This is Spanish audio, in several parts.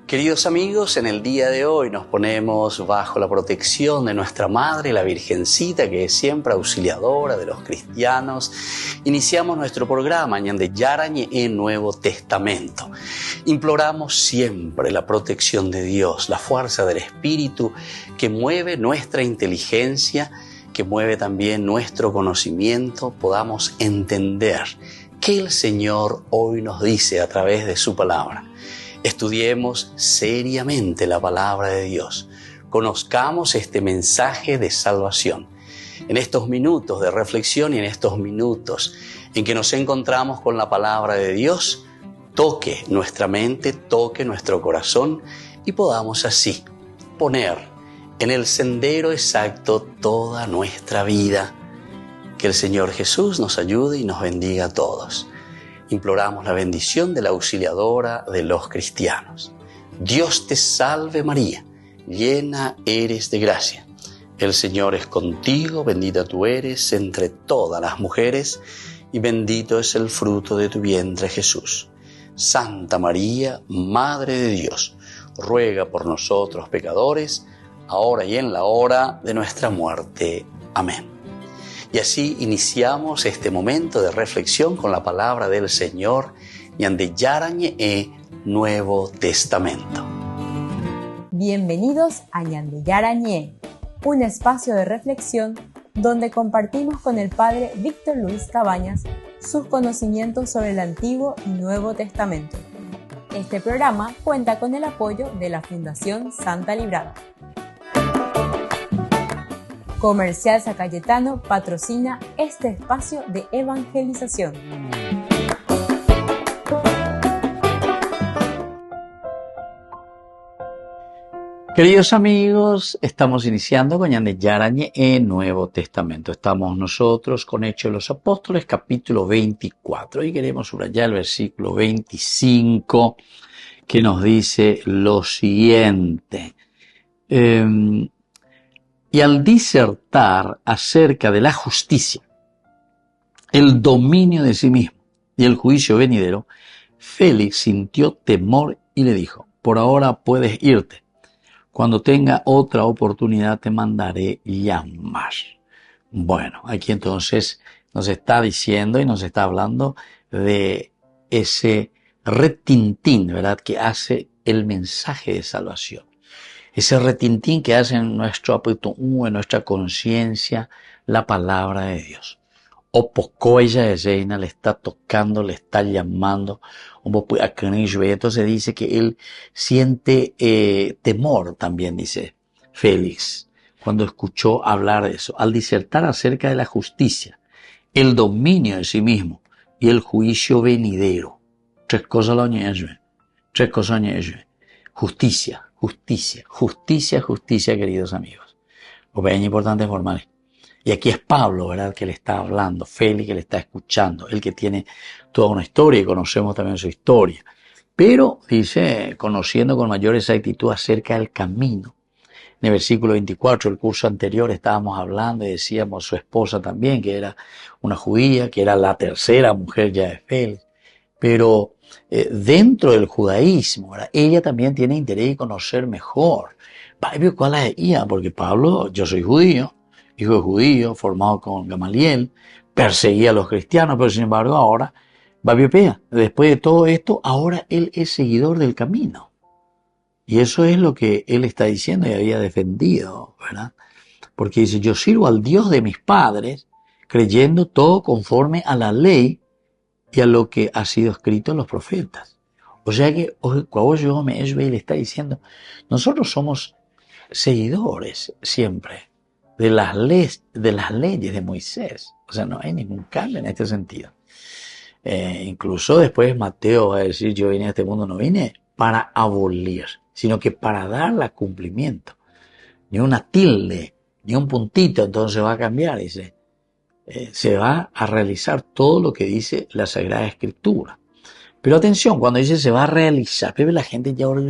Queridos amigos, en el día de hoy nos ponemos bajo la protección de nuestra Madre, la Virgencita, que es siempre auxiliadora de los cristianos. Iniciamos nuestro programa Ñande Yarañe en Nuevo Testamento. Imploramos siempre la protección de Dios, la fuerza del Espíritu que mueve nuestra inteligencia, que mueve también nuestro conocimiento, podamos entender qué el Señor hoy nos dice a través de su palabra. Estudiemos seriamente la palabra de Dios. Conozcamos este mensaje de salvación. En estos minutos de reflexión y en estos minutos en que nos encontramos con la palabra de Dios, toque nuestra mente, toque nuestro corazón y podamos así poner en el sendero exacto toda nuestra vida. Que el Señor Jesús nos ayude y nos bendiga a todos. Imploramos la bendición de la auxiliadora de los cristianos. Dios te salve María, llena eres de gracia. El Señor es contigo, bendita tú eres entre todas las mujeres y bendito es el fruto de tu vientre Jesús. Santa María, Madre de Dios, ruega por nosotros pecadores, ahora y en la hora de nuestra muerte. Amén. Y así iniciamos este momento de reflexión con la palabra del Señor, Ñande Yarañe Nuevo Testamento. Bienvenidos a Ñande Yarañe, un espacio de reflexión donde compartimos con el Padre Víctor Luis Cabañas sus conocimientos sobre el Antiguo y Nuevo Testamento. Este programa cuenta con el apoyo de la Fundación Santa Librada. Comercial San Cayetano patrocina este espacio de evangelización. Queridos amigos, estamos iniciando con Ñande Yarañe en Nuevo Testamento. Estamos nosotros con Hechos de los Apóstoles, capítulo 24. Y queremos subrayar el versículo 25, que nos dice lo siguiente. Y al disertar acerca de la justicia, el dominio de sí mismo y el juicio venidero, Félix sintió temor y le dijo: por ahora puedes irte. Cuando tenga otra oportunidad te mandaré llamar. Bueno, aquí entonces nos está diciendo y nos está hablando de ese retintín, ¿verdad?, que hace el mensaje de salvación. Ese retintín que hace en nuestro apetito, en nuestra conciencia, la palabra de Dios. O poco ella de reina le está tocando, le está llamando. Entonces dice que él siente temor también, dice Félix, cuando escuchó hablar de eso. Al disertar acerca de la justicia, el dominio de sí mismo y el juicio venidero. Tres cosas lo añaden. Justicia, queridos amigos. Es importante formar. Y aquí es Pablo, ¿verdad?, que le está hablando, Félix que le está escuchando, el que tiene toda una historia y conocemos también su historia. Pero, dice, conociendo con mayor exactitud acerca del camino. En el versículo 24, el curso anterior, estábamos hablando y decíamos su esposa también, que era una judía, que era la tercera mujer ya de Félix. Pero dentro del judaísmo, ¿verdad?, ella también tiene interés en conocer mejor. ¿Cuál es ella? Porque Pablo, yo soy judío, hijo de judío, formado con Gamaliel, perseguía a los cristianos, pero sin embargo ahora, después de todo esto, ahora él es seguidor del camino. Y eso es lo que él está diciendo y había defendido, ¿verdad? Porque dice, yo sirvo al Dios de mis padres, creyendo todo conforme a la ley y a lo que ha sido escrito en los profetas. O sea que, le está diciendo, nosotros somos seguidores siempre de las leyes de Moisés. O sea, no hay ningún cambio en este sentido. Incluso después Mateo va a decir, yo vine a este mundo, no vine para abolir, sino que para darle cumplimiento. Ni una tilde, ni un puntito, entonces va a cambiar, dice. Se va a realizar todo lo que dice la Sagrada Escritura. Pero atención, cuando dice se va a realizar, la gente ya ¿qué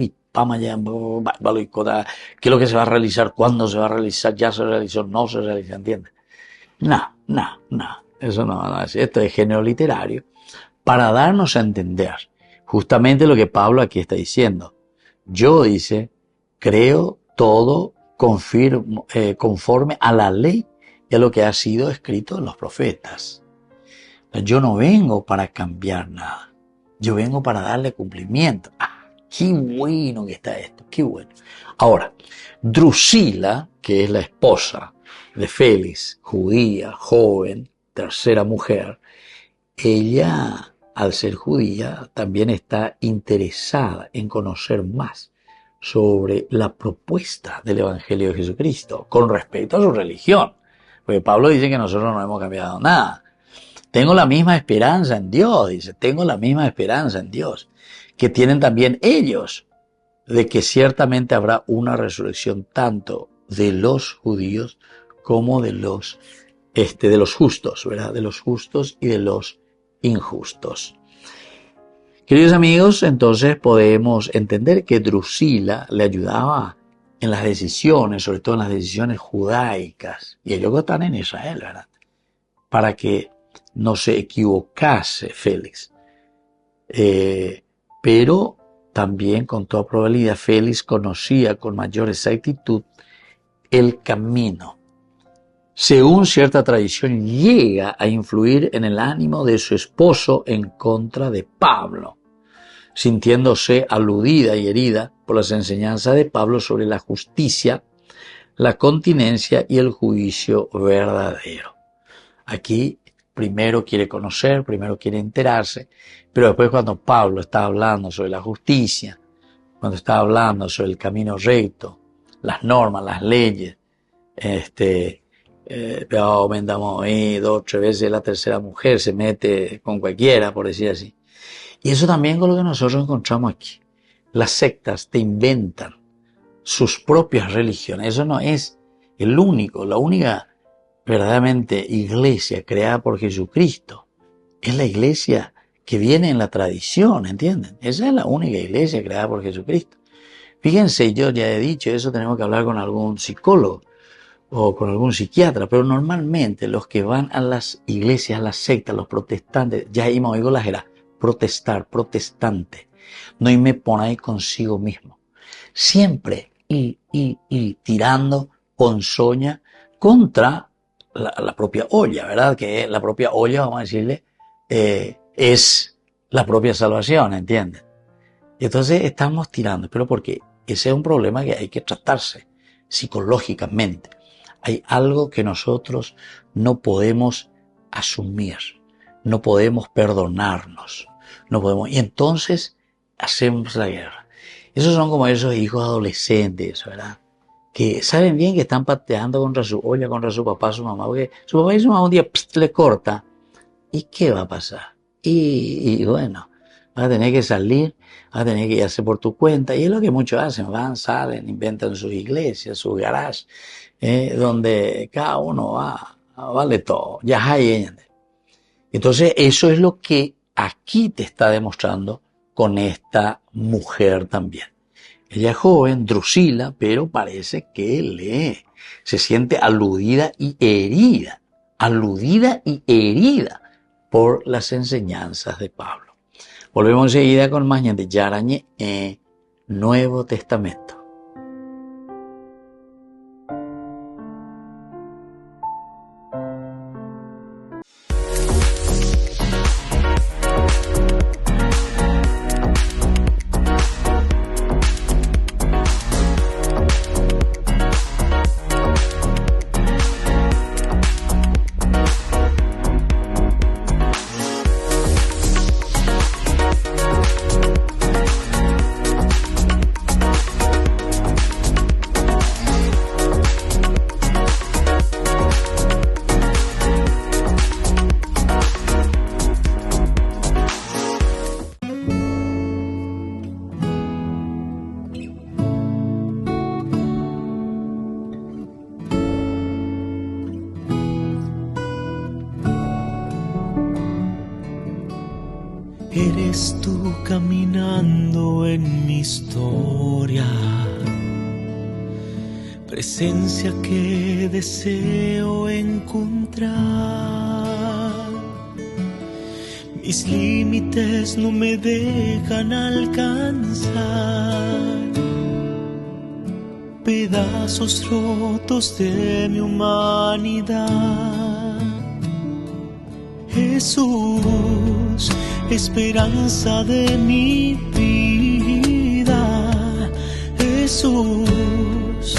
es lo que se va a realizar? ¿Cuándo se va a realizar? ¿Ya se realizó? ¿No se realiza? ¿Entiendes? No. Eso no es. Esto es género literario para darnos a entender justamente lo que Pablo aquí está diciendo. Yo, dice, creo todo conforme a la ley y a lo que ha sido escrito en los profetas. Yo no vengo para cambiar nada. Yo vengo para darle cumplimiento. Qué bueno que está esto, qué bueno. Ahora, Drusila, que es la esposa de Félix, judía, joven, tercera mujer, ella, al ser judía, también está interesada en conocer más sobre la propuesta del Evangelio de Jesucristo con respecto a su religión. Porque Pablo dice que nosotros no hemos cambiado nada. Tengo la misma esperanza en Dios, dice, tengo la misma esperanza en Dios, que tienen también ellos, de que ciertamente habrá una resurrección tanto de los judíos como de los justos, ¿verdad? De los justos y de los injustos. Queridos amigos, entonces podemos entender que Drusila le ayudaba en las decisiones, sobre todo en las decisiones judaicas, y ellos que están en Israel, ¿verdad? Para que no se equivocase Félix. Pero también con toda probabilidad Félix conocía con mayor exactitud el camino. Según cierta tradición, llega a influir en el ánimo de su esposo en contra de Pablo, sintiéndose aludida y herida por las enseñanzas de Pablo sobre la justicia, la continencia y el juicio verdadero. Aquí primero quiere conocer, primero quiere enterarse, pero después cuando Pablo está hablando sobre la justicia, cuando está hablando sobre el camino recto, las normas, las leyes, pero aumentamos ahí 2 o 3 veces la tercera mujer se mete con cualquiera, por decir así. Y eso también con lo que nosotros encontramos aquí. Las sectas te inventan sus propias religiones. Eso no es la única verdaderamente iglesia creada por Jesucristo. Es la iglesia que viene en la tradición, ¿entienden? Esa es la única iglesia creada por Jesucristo. Fíjense, yo ya he dicho, eso tenemos que hablar con algún psicólogo o con algún psiquiatra, pero normalmente los que van a las iglesias, a las sectas, los protestantes, ya hemos oído la jerarquía, protestante, no y me pone ahí consigo mismo. Siempre y tirando ponzoña contra la propia olla, ¿verdad? Que la propia olla, vamos a decirle, es la propia salvación, ¿entienden? Entonces estamos tirando, pero porque ese es un problema que hay que tratarse psicológicamente. Hay algo que nosotros no podemos asumir, no podemos perdonarnos, no podemos, y entonces hacemos la guerra. Esos son como esos hijos adolescentes, ¿verdad? Que saben bien que están pateando contra su olla, contra su papá, su mamá, porque su papá y su mamá un día le corta. ¿Y qué va a pasar? Y bueno, vas a tener que salir, vas a tener que irse por tu cuenta. Y es lo que muchos hacen, van, salen, inventan sus iglesias, sus garages, donde cada uno va, vale todo. Ya hay. Entonces eso es lo que aquí te está demostrando con esta mujer también. Ella es joven, Drusila, pero parece que se siente aludida y herida por las enseñanzas de Pablo. Volvemos enseguida con más de Yarañe Nuevo Testamento. Eres tú caminando en mi historia, presencia que deseo encontrar. Mis límites no me dejan alcanzar pedazos rotos de mi humanidad. Jesús, esperanza de mi vida. Jesús,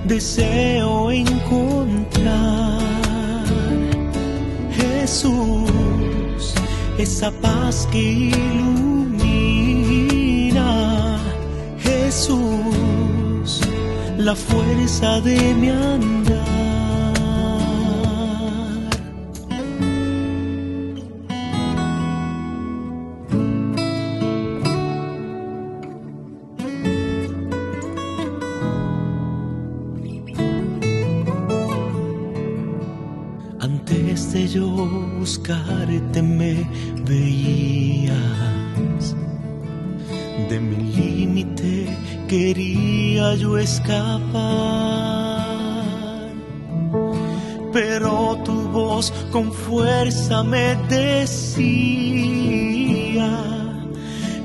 deseo encontrar. Jesús, esa paz que ilumina. Jesús, la fuerza de mi andar. Antes de yo buscarte me veías, de mi límite quería yo escapar, pero tu voz con fuerza me decía: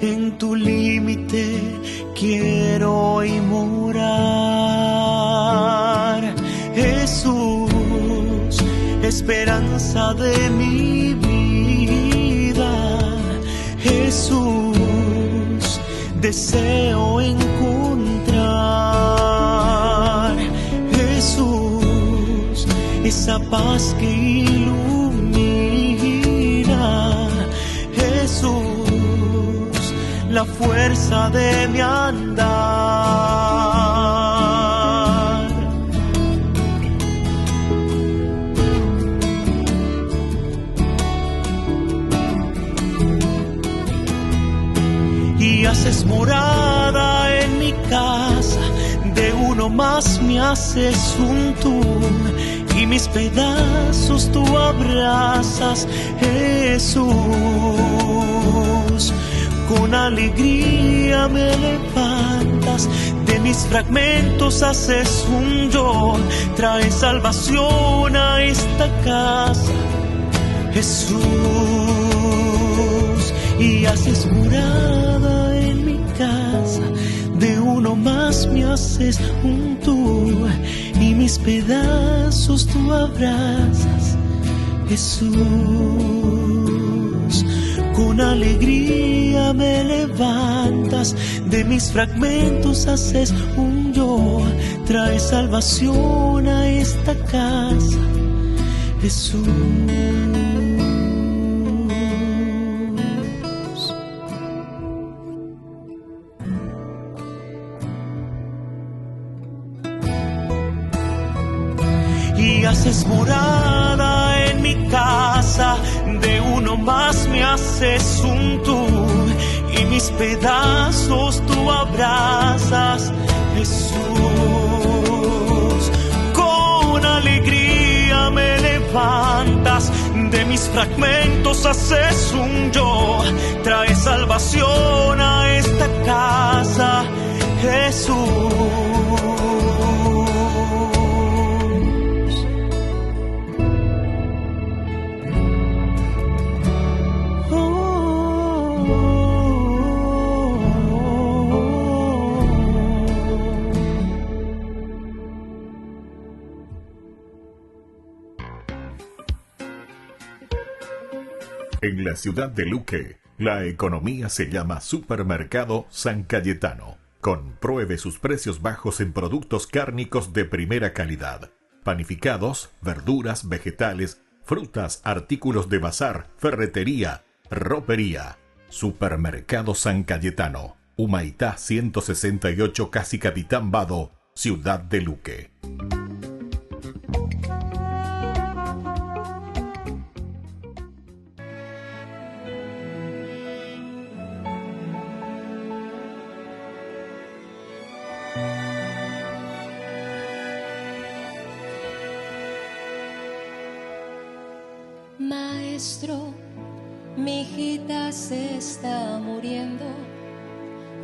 en tu límite quiero hoy morar. Jesús, esperanza de mi vida. Jesús, deseo encontrar. Jesús, esa paz que ilumina. Jesús, la fuerza de mi andar. Y haces morada en mi casa, de uno más me haces un tú, y mis pedazos tú abrazas. Jesús, con alegría me levantas, de mis fragmentos haces un yo, traes salvación a esta casa. Jesús, y haces morada en mi casa, de uno más me haces un tú, y mis pedazos tú abrazas. Jesús, con alegría me levantas, de mis fragmentos haces un yo, traes salvación a esta casa. Jesús. Y haces morada en mi casa, de uno más me haces un tú, y mis pedazos tú abrazas. Jesús, con alegría me levantas, de mis fragmentos haces un yo, traes salvación a esta casa. Jesús. En la ciudad de Luque, la economía se llama Supermercado San Cayetano. Compruebe sus precios bajos en productos cárnicos de primera calidad. Panificados, verduras, vegetales, frutas, artículos de bazar, ferretería, ropería. Supermercado San Cayetano. Humaitá 168, Casi Capitán Vado, ciudad de Luque. Maestro, mi hijita se está muriendo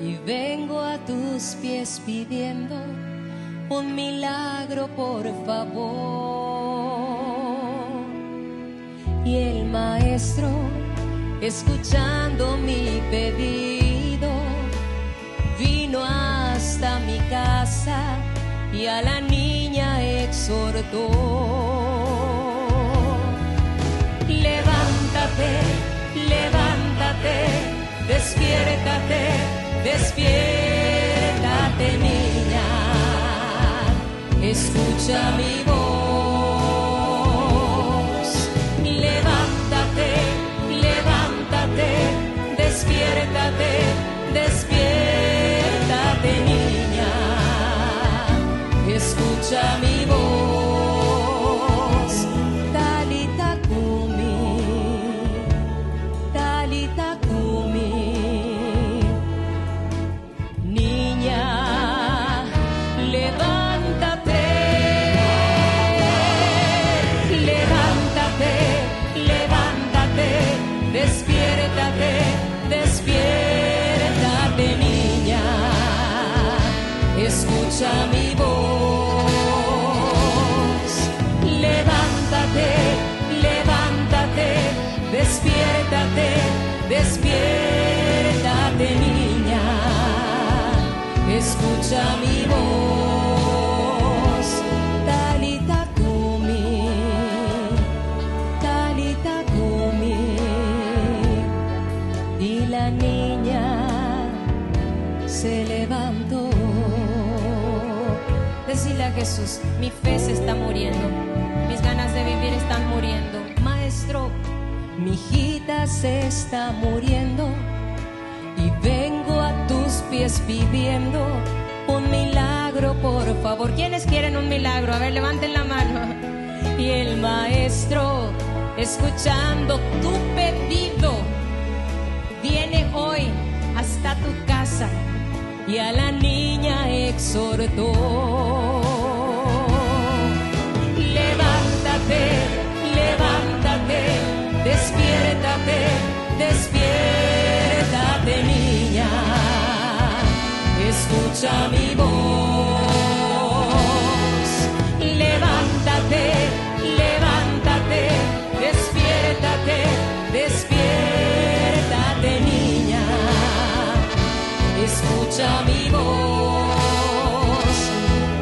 y vengo a tus pies pidiendo un milagro, por favor. Y el maestro, escuchando mi pedido, vino hasta mi casa y a la niña exhortó. Levántate, levántate, despiértate, despiértate, niña, escucha mi voz. Levántate, levántate, despiértate, despiértate, niña, escucha mi voz. Talita Kumi, Talita Kumi, niña, levántate, levántate, levántate, despiértate, despiértate, niña, escucha mi voz. Levántate, levántate, despiértate, despiértate, niña, escucha mi voz. Talita Kumi, Talita Kumi, y la niña se levantó. Decirle a Jesús, mi fe se está muriendo, mis ganas de vivir están muriendo. Maestro, mi hijita se está muriendo y vengo a tus pies pidiendo un milagro, por favor. ¿Quiénes quieren un milagro? A ver, levanten la mano. Y el maestro, escuchando tu pedido, viene hoy hasta tu casa y a la niña exhortó. Levántate, levántate, despiértate, despiértate, niña, escucha mi voz. Levántate, levántate, despiértate, despiértate, niña, escucha mi voz.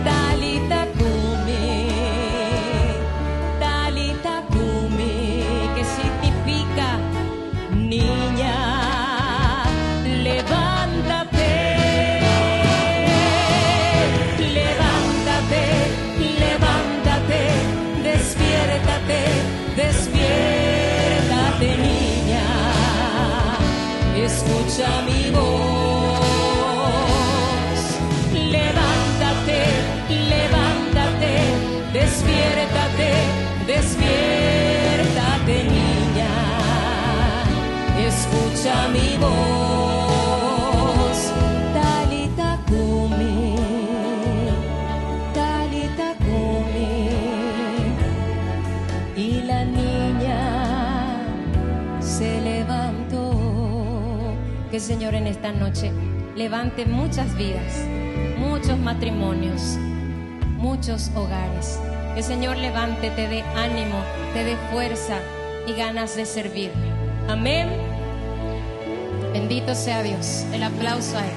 Talita Kumi, Talita Kumi, que significa niña, levántate, levántate, levántate, despiértate, despiértate, niña, escucha mi voz. Levántate, levántate, despiértate, despiértate, niña, escucha mi voz. Talita Kumi, Talita Kumi, y la niña se levantó. Que el Señor en esta noche levante muchas vidas, muchos matrimonios, muchos hogares. Que el Señor levante, te dé ánimo, te dé fuerza y ganas de servir. Amén. Bendito sea Dios. El aplauso a Él.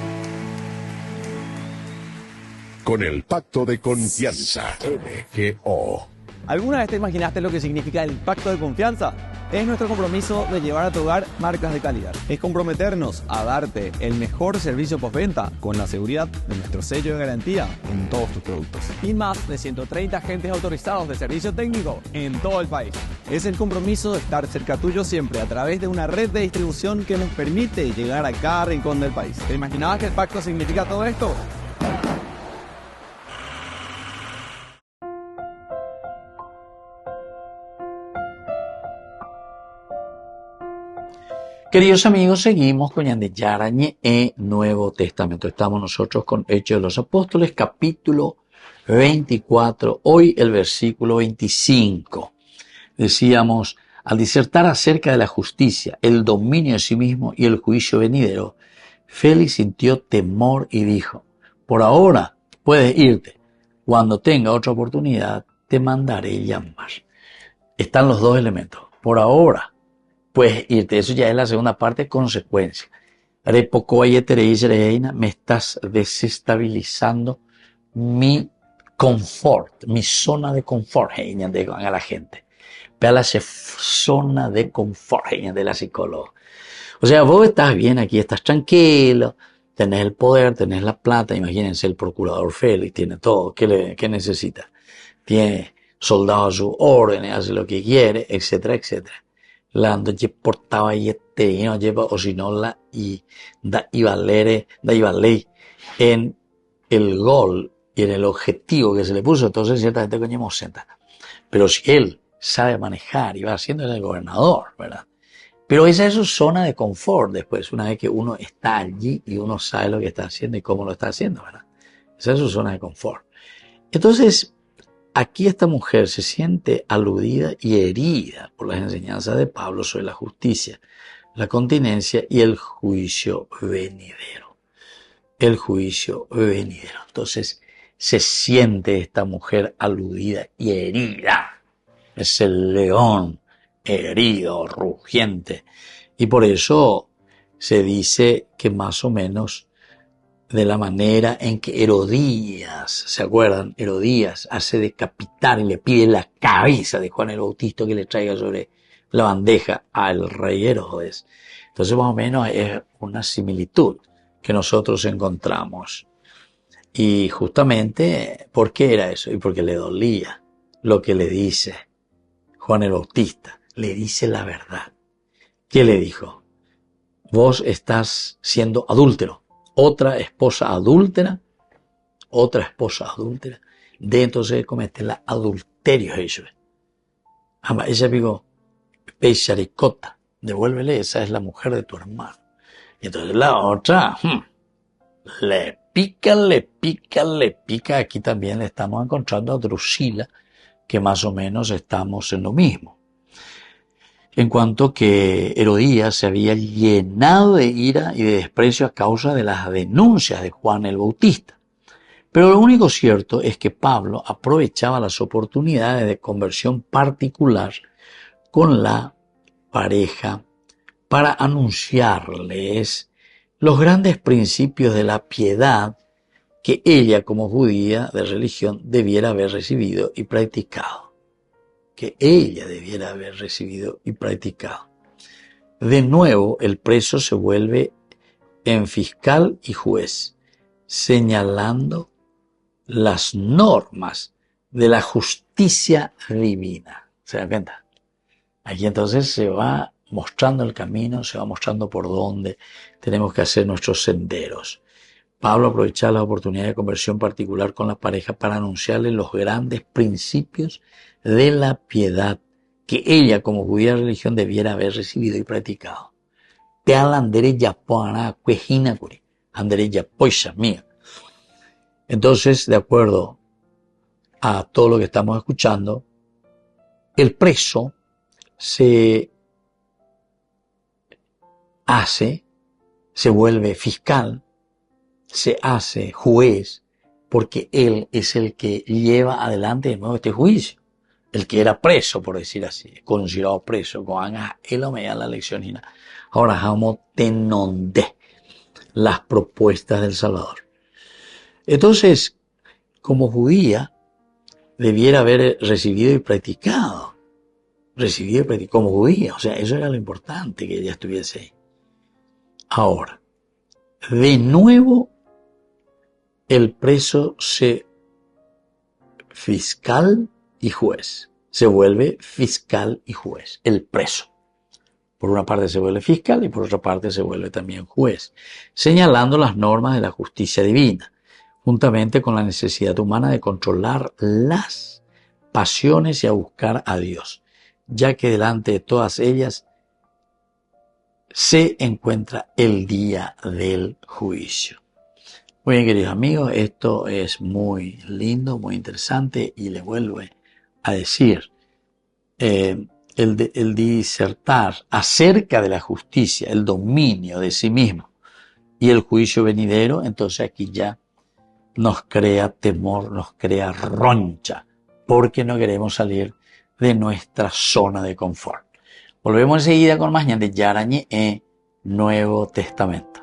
Con el Pacto de Confianza, MGO. ¿Alguna vez te imaginaste lo que significa el Pacto de Confianza? Es nuestro compromiso de llevar a tu hogar marcas de calidad. Es comprometernos a darte el mejor servicio postventa con la seguridad de nuestro sello de garantía en todos tus productos. Y más de 130 agentes autorizados de servicio técnico en todo el país. Es el compromiso de estar cerca tuyo siempre a través de una red de distribución que nos permite llegar a cada rincón del país. ¿Te imaginabas que el pacto significa todo esto? Queridos amigos, seguimos con Yande Yarañe e Nuevo Testamento. Estamos nosotros con Hechos de los Apóstoles, capítulo 24. Hoy el versículo 25. Decíamos, al disertar acerca de la justicia, el dominio de sí mismo y el juicio venidero, Félix sintió temor y dijo, por ahora puedes irte. Cuando tenga otra oportunidad, te mandaré llamar. Están los dos elementos. Por ahora puedes irte. Eso ya es la segunda parte, consecuencia. Me estás desestabilizando mi confort, mi zona de confort, a la gente. Pero la zona de confort, de la psicóloga. O sea, vos estás bien aquí, estás tranquilo, tenés el poder, tenés la plata, imagínense el procurador Félix, tiene todo, ¿qué necesita? Tiene soldados a sus órdenes, hace lo que quiere, etcétera, etcétera. La ando que portaba y no lleva, o si no la y da ivalere en el gol y en el objetivo que se le puso, entonces ciertamente coño senta. Pero si él sabe manejar y va haciendo el gobernador, ¿verdad? Pero esa es su zona de confort después, una vez que uno está allí y uno sabe lo que está haciendo y cómo lo está haciendo, ¿verdad? Esa es su zona de confort. Entonces, aquí esta mujer se siente aludida y herida por las enseñanzas de Pablo sobre la justicia, la continencia y el juicio venidero. El juicio venidero. Entonces, se siente esta mujer aludida y herida. Es el león herido, rugiente. Y por eso se dice que más o menos de la manera en que Herodías, ¿se acuerdan? Herodías hace decapitar y le pide la cabeza de Juan el Bautista que le traiga sobre la bandeja al rey Herodes. Entonces más o menos es una similitud que nosotros encontramos. Y justamente, ¿por qué era eso? Y porque le dolía lo que le dice Juan el Bautista. Le dice la verdad. ¿Qué le dijo? Vos estás siendo adúltero. Otra esposa adúltera, de entonces comete la adulterio. Ella dijo, Peisharicota, devuélvele, esa es la mujer de tu hermano. Y entonces la otra, le pica. Aquí también le estamos encontrando a Drusila, que más o menos estamos en lo mismo. En cuanto que Herodías se había llenado de ira y de desprecio a causa de las denuncias de Juan el Bautista. Pero lo único cierto es que Pablo aprovechaba las oportunidades de conversión particular con la pareja para anunciarles los grandes principios de la piedad que ella como judía de religión debiera haber recibido y practicado. De nuevo, el preso se vuelve en fiscal y juez, señalando las normas de la justicia divina. ¿Se dan cuenta? Aquí entonces se va mostrando el camino, se va mostrando por dónde tenemos que hacer nuestros senderos. Pablo aprovechaba la oportunidad de conversión particular con la pareja para anunciarle los grandes principios de la piedad que ella como judía de religión debiera haber recibido y practicado. Entonces, de acuerdo a todo lo que estamos escuchando, el preso se vuelve fiscal, se hace juez, porque él es el que lleva adelante de nuevo este juicio. El que era preso, por decir así, considerado preso, con él me da la lección. Ahora vamos a tener las propuestas del Salvador. Entonces, como judía, debiera haber recibido y practicado. Como judía. O sea, eso era lo importante, que ella estuviese ahí. Ahora, de nuevo, el preso fiscal y juez. Se vuelve fiscal y juez, el preso. Por una parte se vuelve fiscal y por otra parte se vuelve también juez, señalando las normas de la justicia divina, juntamente con la necesidad humana de controlar las pasiones y a buscar a Dios, ya que delante de todas ellas se encuentra el día del juicio. Muy bien, queridos amigos, esto es muy lindo, muy interesante y le vuelvo a decir, el disertar acerca de la justicia, el dominio de sí mismo y el juicio venidero, entonces aquí ya nos crea temor, nos crea roncha, porque no queremos salir de nuestra zona de confort. Volvemos enseguida con más de Yarañe Nuevo Testamento.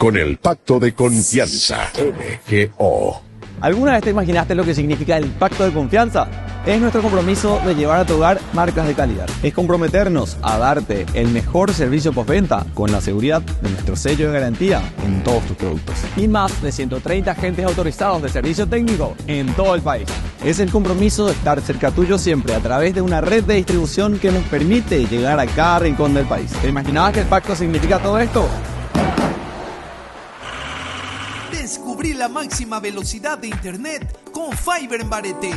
con el Pacto de Confianza. MGO. ¿Alguna vez te imaginaste lo que significa el pacto de confianza? Es nuestro compromiso de llevar a tu hogar marcas de calidad. Es comprometernos a darte el mejor servicio postventa con la seguridad de nuestro sello de garantía en todos tus productos. Y más de 130 agentes autorizados de servicio técnico en todo el país. Es el compromiso de estar cerca tuyo siempre a través de una red de distribución que nos permite llegar a cada rincón del país. ¿Te imaginabas que el pacto significa todo esto? Descubrí la máxima velocidad de internet con Fiber en Barete.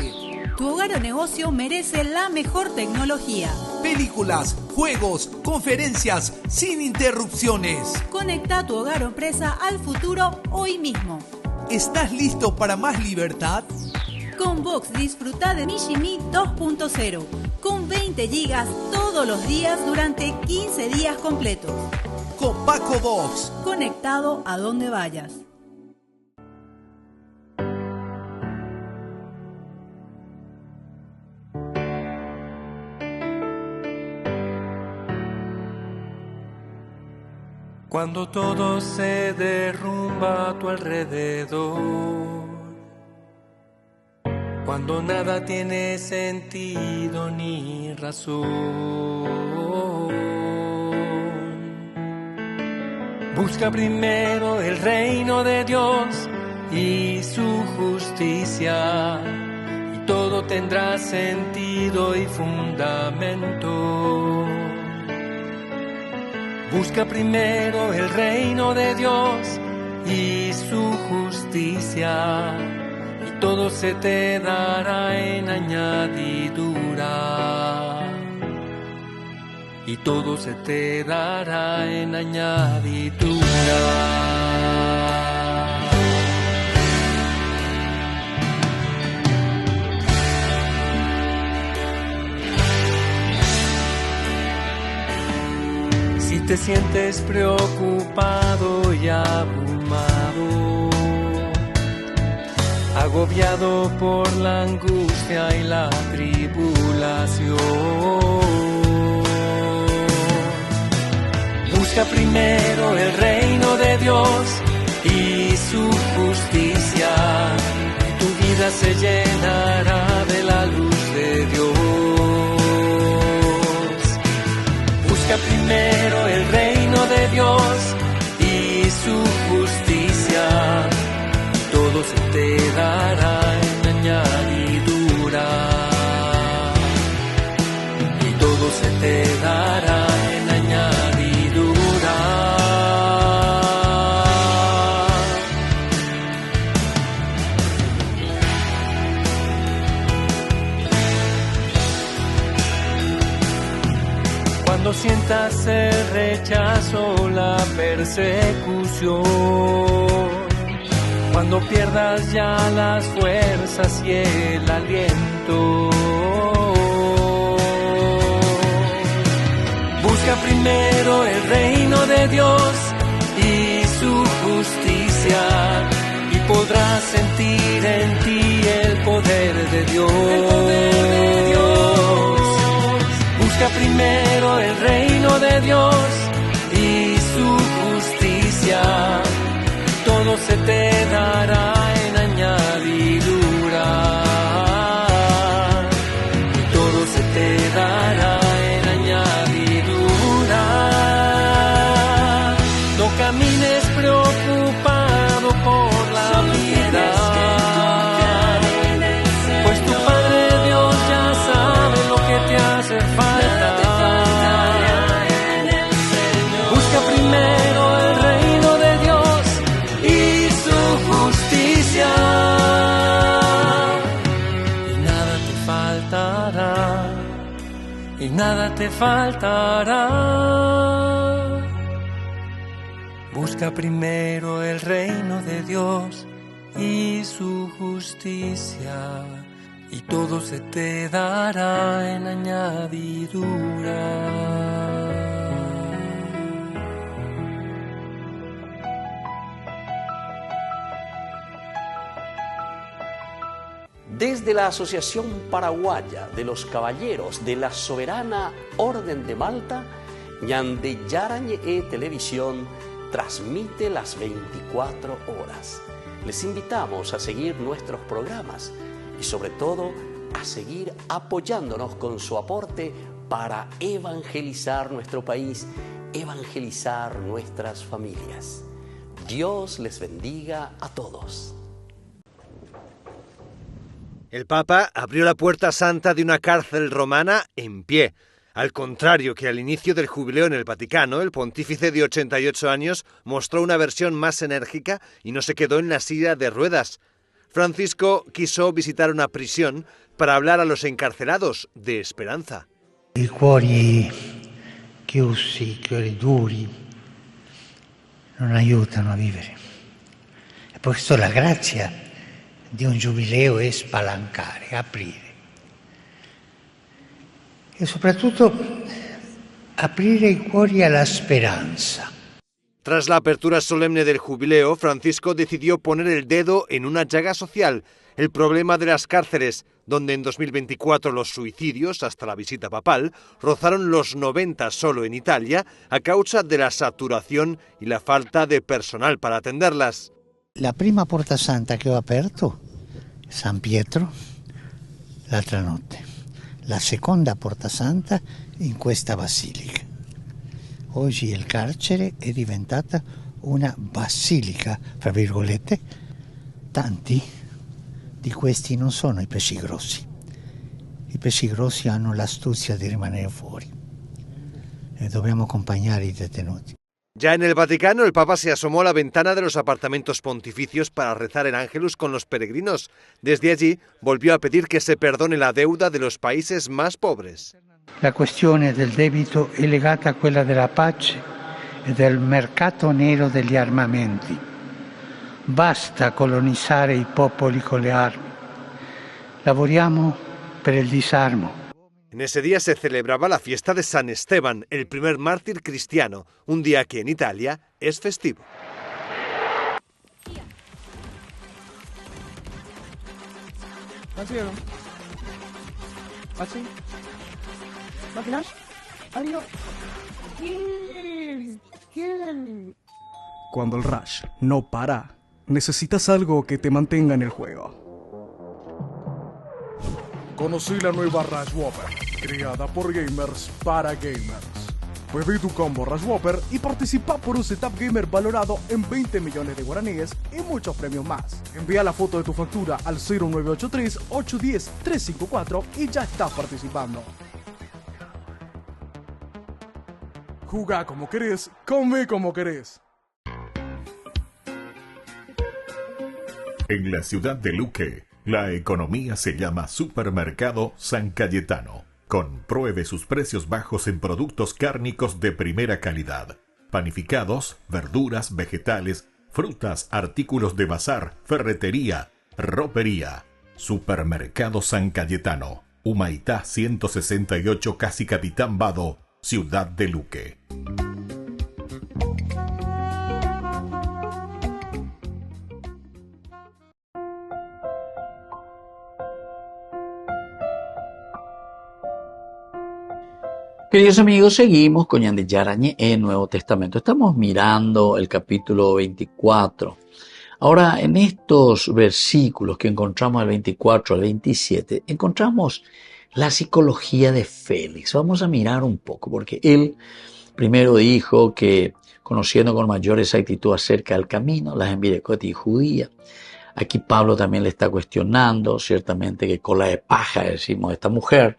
Tu hogar o negocio merece la mejor tecnología. Películas, juegos, conferencias, sin interrupciones. Conecta tu hogar o empresa al futuro hoy mismo. ¿Estás listo para más libertad? Con Vox disfruta de Mishimi 2.0 con 20 gigas todos los días durante 15 días completos. Con Paco Vox. Conectado a donde vayas. Cuando todo se derrumba a tu alrededor, cuando nada tiene sentido ni razón, busca primero el reino de Dios y su justicia, y todo tendrá sentido y fundamento. Busca primero el reino de Dios y su justicia, y todo se te dará en añadidura. Y todo se te dará en añadidura. Si te sientes preocupado y abrumado, agobiado por la angustia y la tribulación, busca primero el reino de Dios y su justicia, y tu vida se llenará de la luz de Dios. Busca primero el reino de Dios y su justicia, y todo se te dará en añadidura. Y todo se te dará en añadidura. Cuando sientas el rechazo, la persecución, cuando pierdas ya las fuerzas y el aliento, busca primero el reino de Dios y su justicia, y podrás sentir en ti el poder de Dios. Busca primero el reino de Dios y su justicia, todo se te dará en añadidura. Y todo se te dará en añadidura. No camines preocupado por la vida, pues tu Padre Dios ya sabe lo que te hace falta. Busca primero el reino de Dios y su justicia, y nada te faltará, y nada te faltará. Busca primero el reino de Dios y su justicia, y todo se te dará en añadidura. Desde la Asociación Paraguaya de los Caballeros de la Soberana Orden de Malta, ñande Yarañe Televisión, transmite las 24 horas. Les invitamos a seguir nuestros programas y sobre todo a seguir apoyándonos con su aporte para evangelizar nuestro país, evangelizar nuestras familias. Dios les bendiga a todos. El Papa abrió la puerta santa de una cárcel romana en pie. Al contrario que al inicio del jubileo en el Vaticano, el pontífice de 88 años mostró una versión más enérgica y no se quedó en la silla de ruedas. Francisco quiso visitar una prisión para hablar a los encarcelados de esperanza. I cuori chiusi, cuori duri, non aiutano a vivere. E per questo la grazia di un giubileo è spalancare, aprire. E soprattutto aprire i cuori alla speranza. Tras la apertura solemne del jubileo, Francisco decidió poner el dedo en una llaga social, el problema de las cárceles, donde en 2024 los suicidios, hasta la visita papal, rozaron los 90 solo en Italia a causa de la saturación y la falta de personal para atenderlas. La prima porta santa che ho aperto, San Pietro, l'altra notte. La seconda porta santa in questa basilica. Oggi il carcere è diventata una basilica, fra virgolette. Tanti di questi non sono i pesci grossi. I pesci grossi hanno l'astuzia di rimanere fuori e dobbiamo accompagnare i detenuti. Ya en el Vaticano, el Papa se asomó a la ventana de los apartamentos pontificios para rezar el Ángelus con los peregrinos. Desde allí, volvió a pedir que se perdone la deuda de los países más pobres. La questione del debito è legata a quella della pace e del mercato nero degli armamenti. Basta colonizzare i popoli con le armi. Lavoriamo per il disarmo. En ese día se celebraba la fiesta de San Esteban, el primer mártir cristiano, un día que en Italia es festivo. Cuando el rush no para, necesitas algo que te mantenga en el juego. Conocí la nueva Rush Whopper, creada por gamers para gamers. Pedí tu combo Rush Whopper y participa por un setup gamer valorado en 20 millones de guaraníes y muchos premios más. Envía la foto de tu factura al 0983-810-354 y ya estás participando. Jugá como querés, come como querés. En la ciudad de Luque, la economía se llama Supermercado San Cayetano. Compruebe sus precios bajos en productos cárnicos de primera calidad. Panificados, verduras, vegetales, frutas, artículos de bazar, ferretería, ropería. Supermercado San Cayetano. Humaitá 168, Casi Capitán Vado, ciudad de Luque. Queridos amigos, seguimos con Ñande Yarañe en Nuevo Testamento. Estamos mirando el capítulo 24. Ahora, en estos versículos que encontramos del 24 al 27, encontramos la psicología de Félix. Vamos a mirar un poco, porque él primero dijo que, conociendo con mayor exactitud acerca del camino, las envirecoti judía. Aquí Pablo también le está cuestionando, ciertamente, que cola de paja, decimos, esta mujer,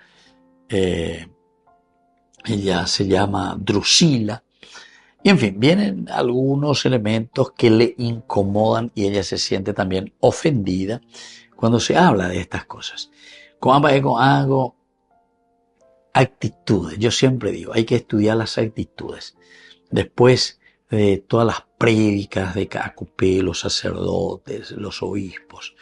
ella se llama Drusila. Y en fin, vienen algunos elementos que le incomodan y ella se siente también ofendida cuando se habla de estas cosas. Con algo, actitudes. Yo siempre digo, hay que estudiar las actitudes. Después de todas las prédicas de Cacupé, los sacerdotes, los obispos,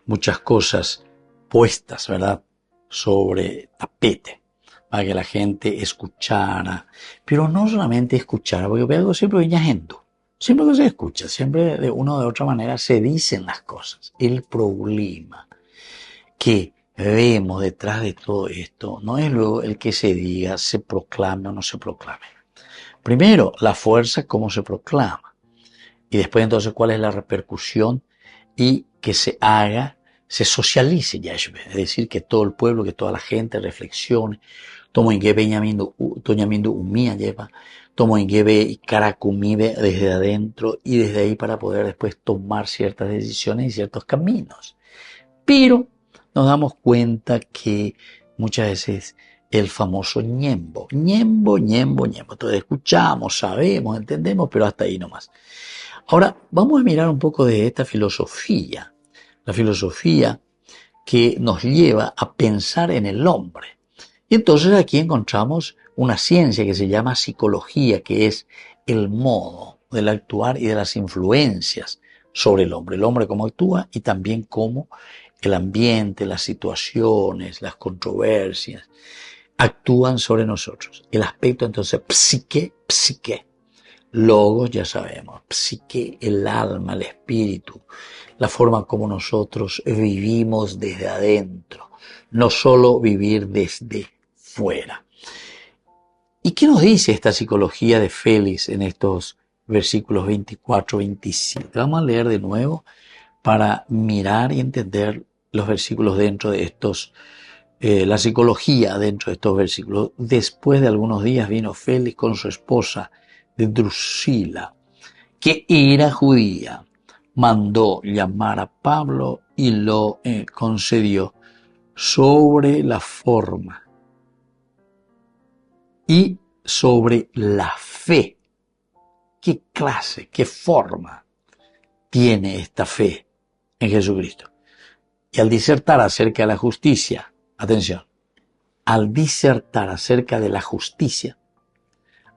muchas cosas puestas, ¿verdad?, sobre tapete, para que la gente escuchara, pero no solamente escuchara, porque veo siempre viene gente, siempre que se escucha, siempre de una o de otra manera se dicen las cosas. El problema que vemos detrás de todo esto no es luego el que se diga, se proclame o no se proclame. Primero, la fuerza, cómo se proclama. Y después entonces cuál es la repercusión y que se haga, se socialice Yahshua. Es decir, que todo el pueblo, que toda la gente reflexione. Tomo en que Toñamindu umía lleva, tomo en que ve y caracumibe desde adentro y desde ahí para poder después tomar ciertas decisiones y ciertos caminos. Pero nos damos cuenta que muchas veces el famoso ñembo. Entonces escuchamos, sabemos, entendemos, pero hasta ahí nomás. Ahora vamos a mirar un poco de esta filosofía. La filosofía que nos lleva a pensar en el hombre. Y entonces aquí encontramos una ciencia que se llama psicología, que es el modo del actuar y de las influencias sobre el hombre cómo actúa y también cómo el ambiente, las situaciones, las controversias actúan sobre nosotros. El aspecto entonces psique, logos ya sabemos, psique, el alma, el espíritu, la forma como nosotros vivimos desde adentro, no solo vivir desde fuera. ¿Y qué nos dice esta psicología de Félix en estos versículos 24, 27? Vamos a leer de nuevo para mirar y entender los versículos dentro de estos, la psicología dentro de estos versículos. Después de algunos días vino Félix con su esposa Drusila, que era judía. Mandó llamar a Pablo y lo concedió sobre la forma y sobre la fe. ¿Qué clase, qué forma tiene esta fe en Jesucristo? Y al disertar acerca de la justicia, atención, al disertar acerca de la justicia,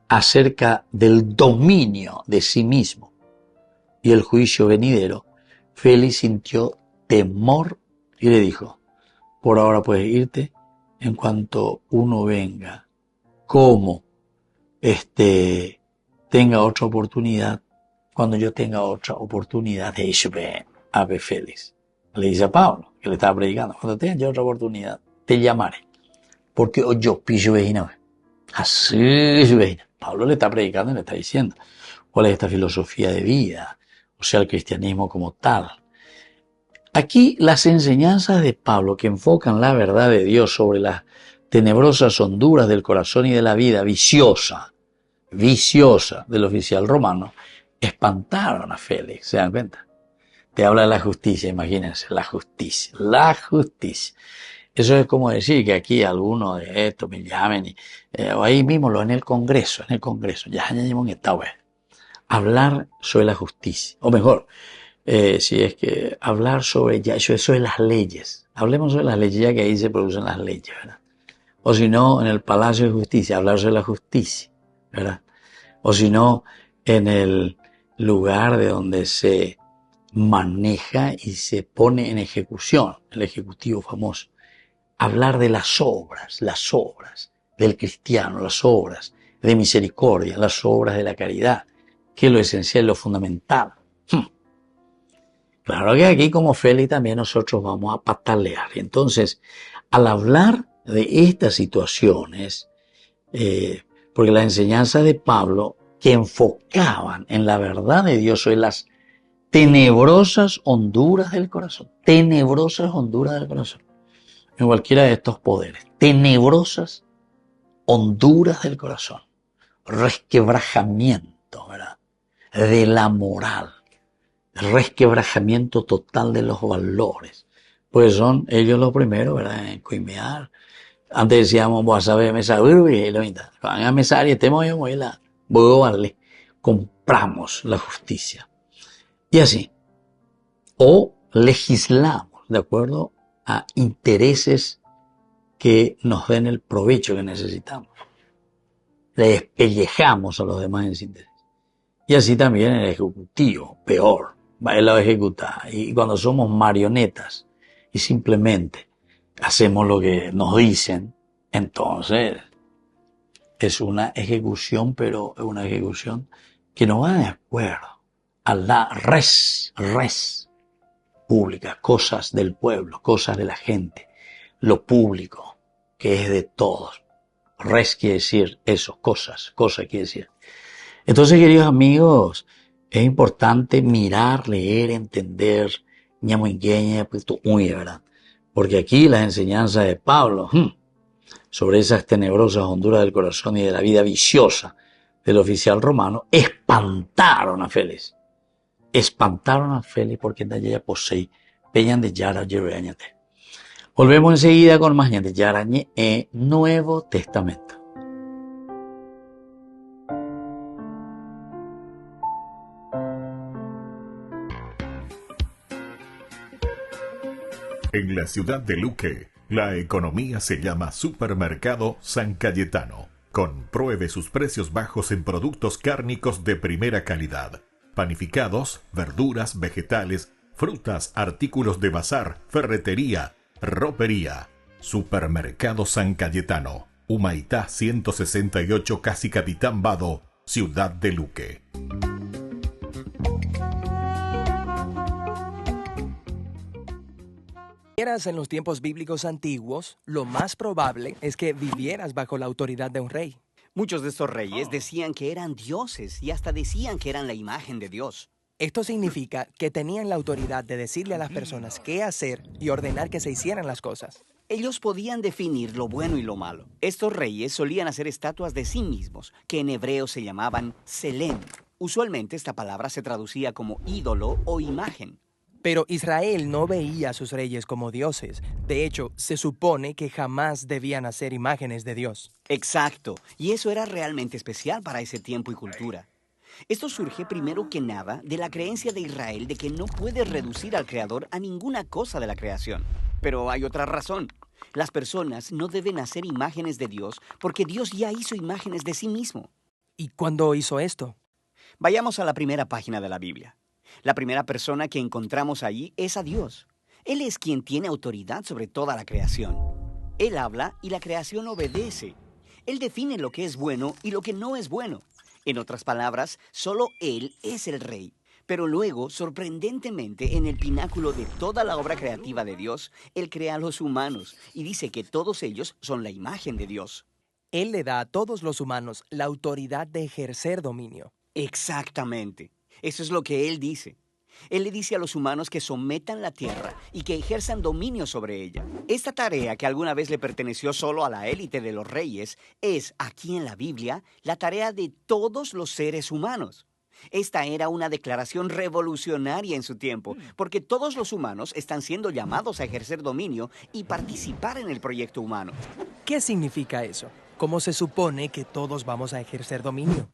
acerca del dominio de sí mismo y el juicio venidero, Félix sintió temor y le dijo: por ahora puedes irte, en cuanto uno venga, como tenga otra oportunidad, cuando yo tenga otra oportunidad, a ver Félix. Le dice a Pablo, que le estaba predicando: cuando tenga yo otra oportunidad, te llamaré. Porque yo pillo vejina. Así vejina. Pablo le está predicando y le está diciendo cuál es esta filosofía de vida, o sea, el cristianismo como tal. Aquí las enseñanzas de Pablo que enfocan la verdad de Dios sobre las tenebrosas honduras del corazón y de la vida viciosa del oficial romano, espantaron a Félix. ¿Se dan cuenta? Te habla de la justicia, imagínense, la justicia. Eso es como decir que aquí algunos de estos me llamen, o ahí mismo en el Congreso, ya hemos estado, hablar sobre la justicia, o mejor, si es que hablar sobre ya eso de las leyes. Hablemos sobre las leyes, ya que ahí se producen las leyes, ¿verdad? O si no, en el Palacio de Justicia, hablar sobre la justicia, ¿verdad? O si no, en el lugar de donde se maneja y se pone en ejecución, el ejecutivo famoso. Hablar de las obras del cristiano, las obras de misericordia, las obras de la caridad, que es lo esencial, lo fundamental. Claro que aquí como Félix también nosotros vamos a patalear. Entonces, al hablar de estas situaciones, porque las enseñanzas de Pablo que enfocaban en la verdad de Dios sobre las tenebrosas honduras del corazón, en cualquiera de estos poderes, tenebrosas honduras del corazón, resquebrajamiento, ¿verdad?, de la moral, resquebrajamiento total de los valores, pues son ellos los primeros, ¿verdad?, en coimear. Antes decíamos, voy a saber, me sabe, y lo mitad, van a mesar y estemos yo, voy a darle, compramos la justicia. Y así, o legislamos de acuerdo a intereses que nos den el provecho que necesitamos. Le despellejamos a los demás en síntesis. Y así también el ejecutivo, peor, va a ejecutar. Y cuando somos marionetas y simplemente hacemos lo que nos dicen, entonces es una ejecución, pero es una ejecución que no va de acuerdo a la res pública, cosas del pueblo, cosas de la gente, lo público, que es de todos. Res quiere decir eso, cosas quiere decir. Entonces, queridos amigos, Es importante mirar, leer, entender, ¿verdad? Porque aquí las enseñanzas de Pablo sobre esas tenebrosas honduras del corazón y de la vida viciosa del oficial romano espantaron a Félix. Espantaron a Félix porque en ya posee peñan de Yara Yereañate. Volvemos enseguida con más de Yarañe en Nuevo Testamento. En la ciudad de Luque, la economía se llama Supermercado San Cayetano. Compruebe sus precios bajos en productos cárnicos de primera calidad. Panificados, verduras, vegetales, frutas, artículos de bazar, ferretería, ropería. Supermercado San Cayetano. Humaitá 168 Casi Capitán Vado, ciudad de Luque. Si vivieras en los tiempos bíblicos antiguos, lo más probable es que vivieras bajo la autoridad de un rey. Muchos de estos reyes decían que eran dioses y hasta decían que eran la imagen de Dios. Esto significa que tenían la autoridad de decirle a las personas qué hacer y ordenar que se hicieran las cosas. Ellos podían definir lo bueno y lo malo. Estos reyes solían hacer estatuas de sí mismos, que en hebreo se llamaban Selem. Usualmente esta palabra se traducía como ídolo o imagen. Pero Israel no veía a sus reyes como dioses. De hecho, se supone que jamás debían hacer imágenes de Dios. Exacto, y eso era realmente especial para ese tiempo y cultura. Esto surge primero que nada de la creencia de Israel de que no puede reducir al Creador a ninguna cosa de la creación. Pero hay otra razón. Las personas no deben hacer imágenes de Dios porque Dios ya hizo imágenes de sí mismo. ¿Y cuándo hizo esto? Vayamos a la primera página de la Biblia. La primera persona que encontramos allí es a Dios. Él es quien tiene autoridad sobre toda la creación. Él habla y la creación obedece. Él define lo que es bueno y lo que no es bueno. En otras palabras, solo Él es el rey. Pero luego, sorprendentemente, en el pináculo de toda la obra creativa de Dios, Él crea a los humanos y dice que todos ellos son la imagen de Dios. Él le da a todos los humanos la autoridad de ejercer dominio. Exactamente. Eso es lo que Él dice. Él le dice a los humanos que sometan la tierra y que ejerzan dominio sobre ella. Esta tarea, que alguna vez le perteneció solo a la élite de los reyes, es, aquí en la Biblia, la tarea de todos los seres humanos. Esta era una declaración revolucionaria en su tiempo, porque todos los humanos están siendo llamados a ejercer dominio y participar en el proyecto humano. ¿Qué significa eso? ¿Cómo se supone que todos vamos a ejercer dominio?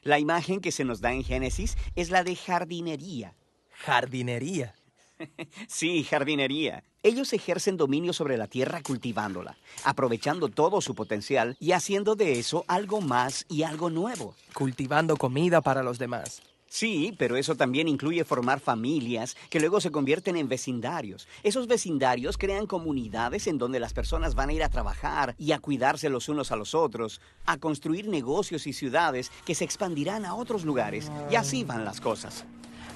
La imagen que se nos da en Génesis es la de jardinería. ¿Jardinería? Sí, jardinería. Ellos ejercen dominio sobre la tierra cultivándola, aprovechando todo su potencial y haciendo de eso algo más y algo nuevo. Cultivando comida para los demás. Sí, pero eso también incluye formar familias que luego se convierten en vecindarios. Esos vecindarios crean comunidades en donde las personas van a ir a trabajar y a cuidarse los unos a los otros, a construir negocios y ciudades que se expandirán a otros lugares, y así van las cosas.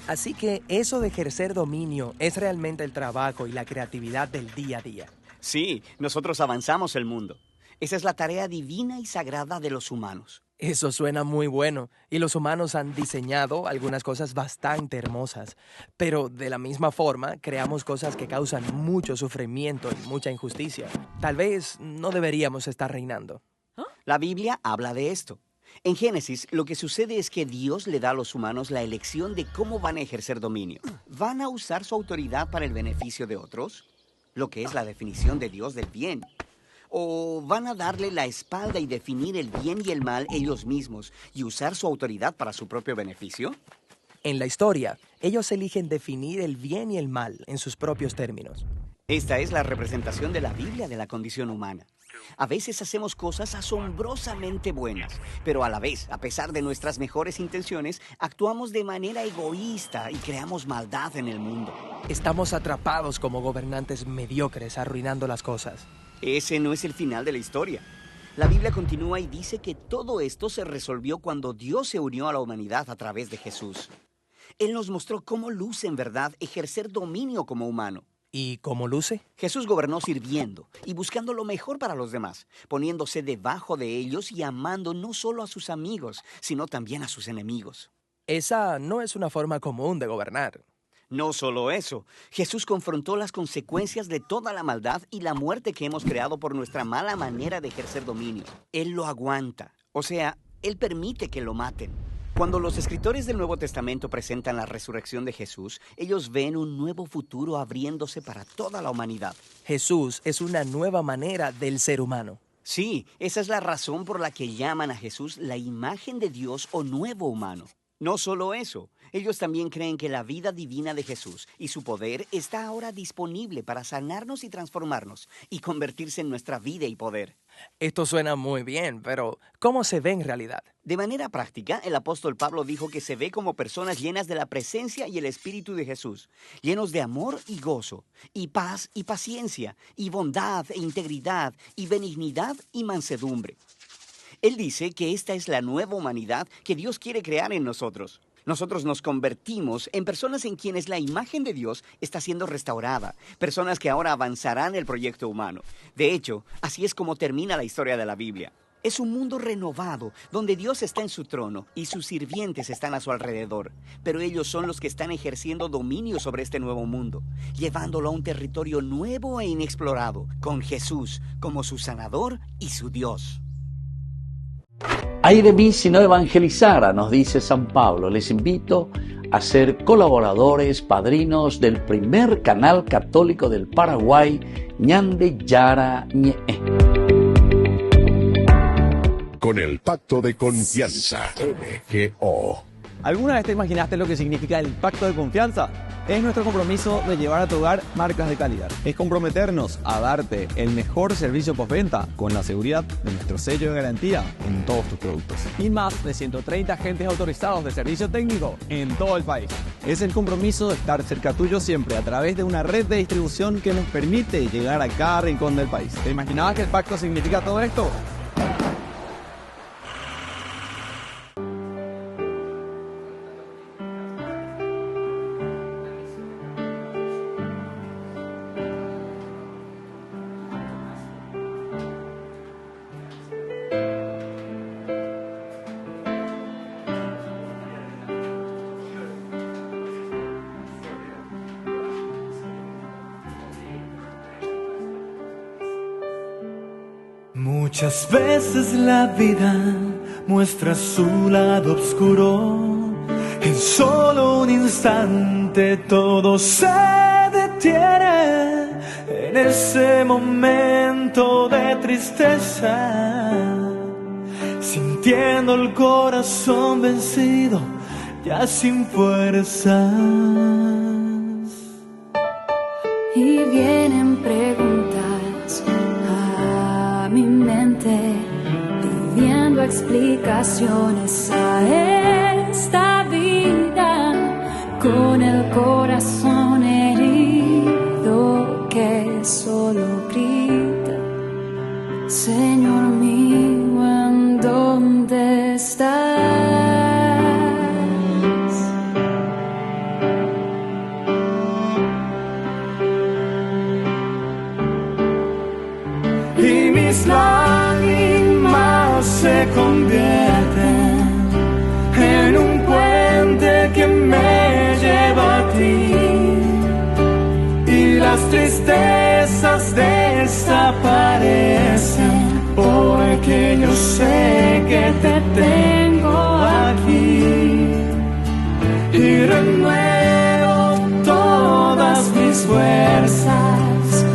Así que eso de ejercer dominio es realmente el trabajo y la creatividad del día a día. Sí, nosotros avanzamos el mundo. Esa es la tarea divina y sagrada de los humanos. Eso suena muy bueno, y los humanos han diseñado algunas cosas bastante hermosas, pero de la misma forma creamos cosas que causan mucho sufrimiento y mucha injusticia. Tal vez no deberíamos estar reinando. La Biblia habla de esto. En Génesis, lo que sucede es que Dios le da a los humanos la elección de cómo van a ejercer dominio. ¿Van a usar su autoridad para el beneficio de otros? Lo que es la definición de Dios del bien. ¿O van a darle la espalda y definir el bien y el mal ellos mismos y usar su autoridad para su propio beneficio? En la historia, ellos eligen definir el bien y el mal en sus propios términos. Esta es la representación de la Biblia de la condición humana. A veces hacemos cosas asombrosamente buenas, pero a la vez, a pesar de nuestras mejores intenciones, actuamos de manera egoísta y creamos maldad en el mundo. Estamos atrapados como gobernantes mediocres, arruinando las cosas. Ese no es el final de la historia. La Biblia continúa y dice que todo esto se resolvió cuando Dios se unió a la humanidad a través de Jesús. Él nos mostró cómo luce en verdad ejercer dominio como humano. ¿Y cómo luce? Jesús gobernó sirviendo y buscando lo mejor para los demás, poniéndose debajo de ellos y amando no solo a sus amigos, sino también a sus enemigos. Esa no es una forma común de gobernar. No solo eso, Jesús confrontó las consecuencias de toda la maldad y la muerte que hemos creado por nuestra mala manera de ejercer dominio. Él lo aguanta, o sea, Él permite que lo maten. Cuando los escritores del Nuevo Testamento presentan la resurrección de Jesús, ellos ven un nuevo futuro abriéndose para toda la humanidad. Jesús es una nueva manera del ser humano. Sí, esa es la razón por la que llaman a Jesús la imagen de Dios o nuevo humano. No solo eso, ellos también creen que la vida divina de Jesús y su poder está ahora disponible para sanarnos y transformarnos y convertirse en nuestra vida y poder. Esto suena muy bien, pero ¿cómo se ve en realidad? De manera práctica, el apóstol Pablo dijo que se ve como personas llenas de la presencia y el Espíritu de Jesús, llenos de amor y gozo, y paz y paciencia, y bondad e integridad, y benignidad y mansedumbre. Él dice que esta es la nueva humanidad que Dios quiere crear en nosotros. Nosotros nos convertimos en personas en quienes la imagen de Dios está siendo restaurada, personas que ahora avanzarán el proyecto humano. De hecho, así es como termina la historia de la Biblia. Es un mundo renovado, donde Dios está en su trono y sus sirvientes están a su alrededor. Pero ellos son los que están ejerciendo dominio sobre este nuevo mundo, llevándolo a un territorio nuevo e inexplorado, con Jesús como su sanador y su Dios. Ay de mí si no evangelizara, nos dice San Pablo. Les invito a ser colaboradores, padrinos del primer canal católico del Paraguay, Ñande Yara Ñe. Con el pacto de confianza, MGO. ¿Alguna vez te imaginaste lo que significa el pacto de confianza? Es nuestro compromiso de llevar a tu hogar marcas de calidad. Es comprometernos a darte el mejor servicio postventa con la seguridad de nuestro sello de garantía en todos tus productos. Y más de 130 agentes autorizados de servicio técnico en todo el país. Es el compromiso de estar cerca tuyo siempre a través de una red de distribución que nos permite llegar a cada rincón del país. ¿Te imaginabas que el pacto significa todo esto? Muchas veces la vida muestra su lado oscuro. En solo un instante todo se detiene. En ese momento de tristeza, sintiendo el corazón vencido, ya sin fuerzas. Y vienen preguntas a mi mente, pidiendo explicaciones a esta vida, con el corazón herido que solo grita: Señor mío, ¿en dónde estás? Y mis lágrimas se convierten en un puente que me lleva a ti, y las tristezas desaparecen, porque yo sé que te tengo aquí, y renuevo todas mis fuerzas,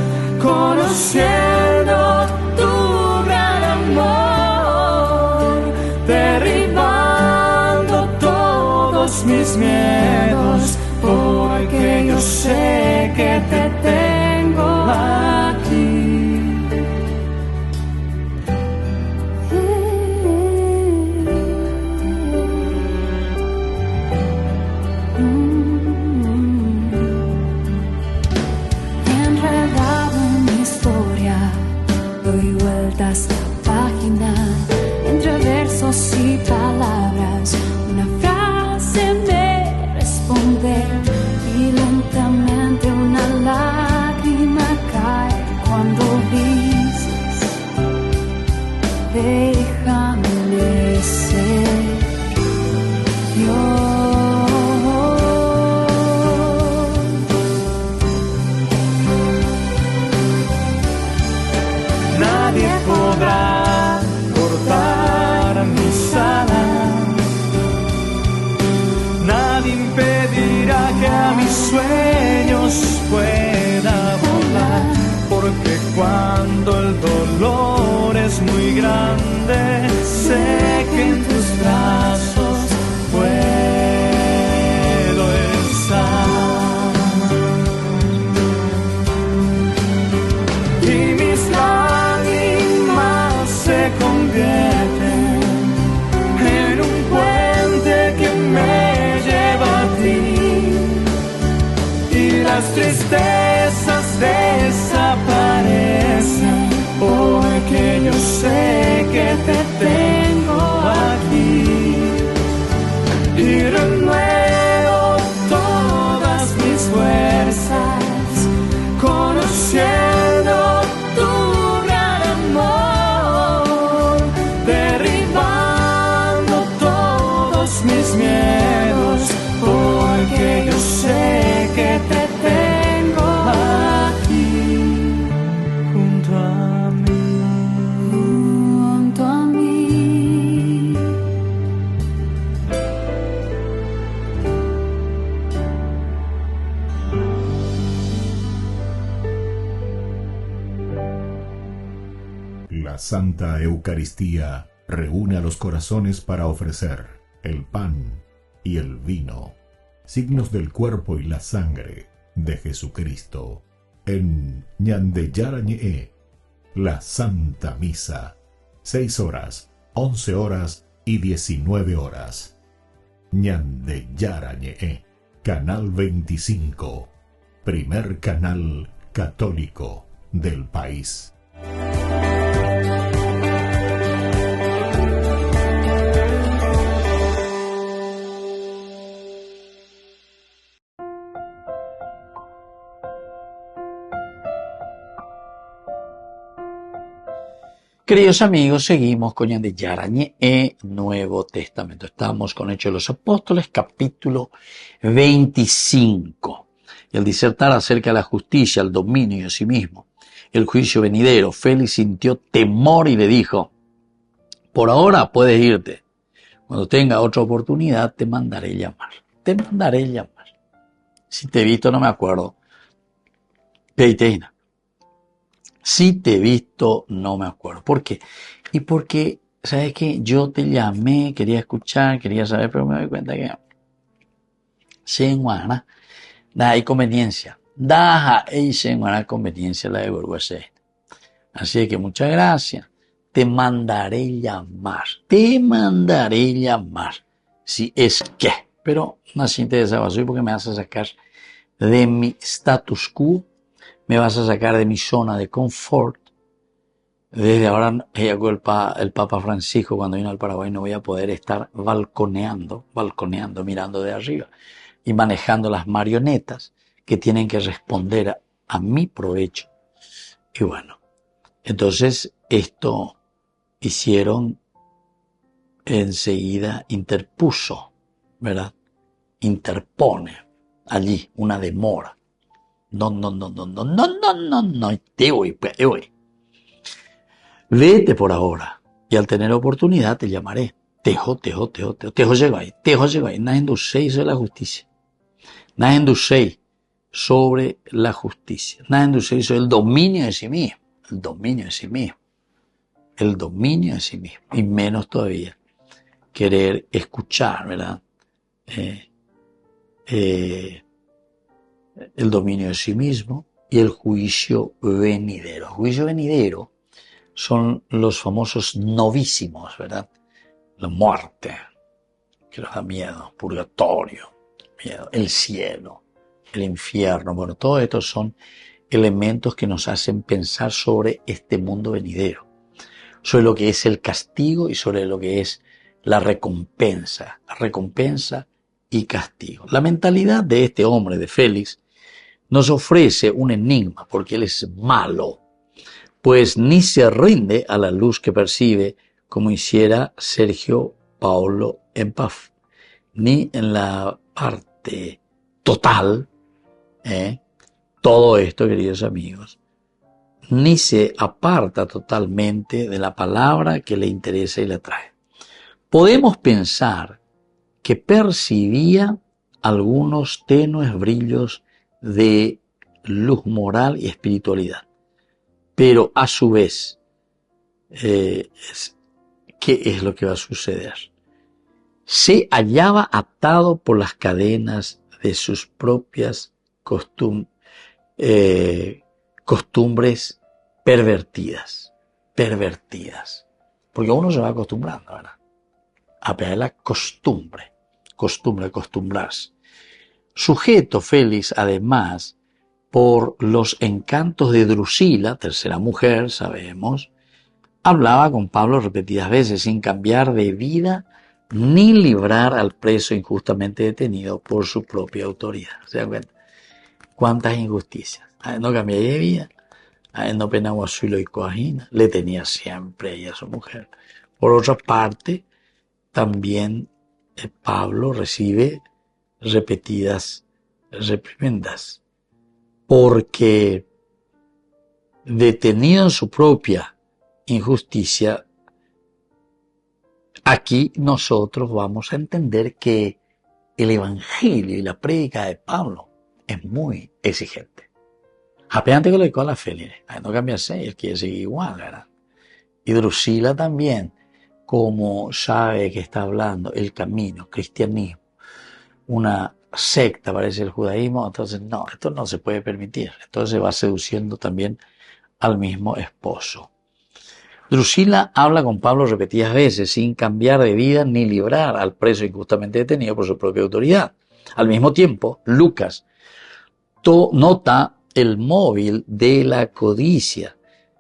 conociendo tu gran amor, derribando todos mis miedos, porque yo sé que te tengo aquí. Enredado en mi historia, doy vueltas la página, entre versos y palabras, una frase me responde y lentamente a mis sueños pueda volar, porque cuando el dolor es muy grande, sé que en tus brazos puedo estar. Y mis lágrimas se convierten en un puente que me lleva a ti, y las tristezas desaparecen, porque yo sé que te tengo aquí, y renuevo todas mis fuerzas, conociendo tu gran amor, derribando todos mis miedos, porque yo sé que te tengo aquí, junto a mí. Junto a mí. La Santa Eucaristía reúne a los corazones para ofrecer el pan y el vino, signos del cuerpo y la sangre de Jesucristo. En Ñande Yara Ñe'e, la Santa Misa, 6 horas, 11 horas y 19 horas. Ñande Yara Ñe'e, Canal 25, primer canal católico del país. Queridos amigos, seguimos con Ñande Yara Ñe'e, Nuevo Testamento. Estamos con Hechos de los Apóstoles, capítulo 25. Y al disertar acerca de la justicia, el dominio de sí mismo, el juicio venidero, Félix sintió temor y le dijo: por ahora puedes irte. Cuando tenga otra oportunidad te mandaré llamar. Te mandaré llamar. Si te he visto no me acuerdo. Peiteina. Si te he visto, no me acuerdo. ¿Por qué? Y porque, ¿sabes qué? Yo te llamé, quería escuchar, quería saber, pero me doy cuenta que Senguana, hay conveniencia. Daja y Senguana conveniencia la de Burguese. Así que muchas gracias. Te mandaré llamar. Te mandaré llamar. Si es que. Pero no así te desabasoy porque me vas a sacar de mi status quo. Me vas a sacar de mi zona de confort. Desde ahora, el Papa Francisco, cuando vino al Paraguay, no voy a poder estar balconeando, mirando de arriba y manejando las marionetas que tienen que responder a mi provecho. Y bueno, entonces esto hicieron enseguida, interpuso, ¿verdad? Interpone allí una demora. No, te voy. Vete por ahora, y al tener oportunidad te llamaré. Tejo llegó ahí. Nada endusei sobre la justicia. Nada endusei sobre la justicia. Nada endusei sobre el dominio de sí mismo. El dominio de sí mismo. Y menos todavía querer escuchar, ¿verdad? El dominio de sí mismo y el juicio venidero. El juicio venidero son los famosos novísimos, ¿verdad? La muerte, que nos da miedo, purgatorio, miedo, el cielo, el infierno. Bueno, todos estos son elementos que nos hacen pensar sobre este mundo venidero, sobre lo que es el castigo y sobre lo que es la recompensa y castigo. La mentalidad de este hombre, de Félix, nos ofrece un enigma porque él es malo, pues ni se rinde a la luz que percibe como hiciera Sergio Paulo en Paf, ni en la parte total, todo esto, queridos amigos, ni se aparta totalmente de la palabra que le interesa y le atrae. Podemos pensar que percibía algunos tenues brillos de luz moral y espiritualidad. Pero a su vez, ¿qué es lo que va a suceder? Se hallaba atado por las cadenas de sus propias costumbres pervertidas. Porque uno se va acostumbrando, ¿verdad? A pegar la costumbre, acostumbrarse. Sujeto Félix, además, por los encantos de Drusila, tercera mujer, sabemos, hablaba con Pablo repetidas veces sin cambiar de vida ni librar al preso injustamente detenido por su propia autoridad. ¿Se dan cuenta? ¿Cuántas injusticias? A él no cambió de vida, a él no penaba suelo y coagina, le tenía siempre ella a su mujer. Por otra parte, también Pablo recibe repetidas reprimendas, porque detenido en su propia injusticia, aquí nosotros vamos a entender que el evangelio y la prédica de Pablo es muy exigente. Apenas que lo dijo a la Félix, no cambiarse, él quiere seguir igual, ¿verdad? Y Drusila también, como sabe que está hablando el camino, cristianismo, una secta parece el judaísmo, entonces no, esto no se puede permitir. Entonces va seduciendo también al mismo esposo. Drusila habla con Pablo repetidas veces sin cambiar de vida ni librar al preso injustamente detenido por su propia autoridad. Al mismo tiempo, Lucas nota el móvil de la codicia,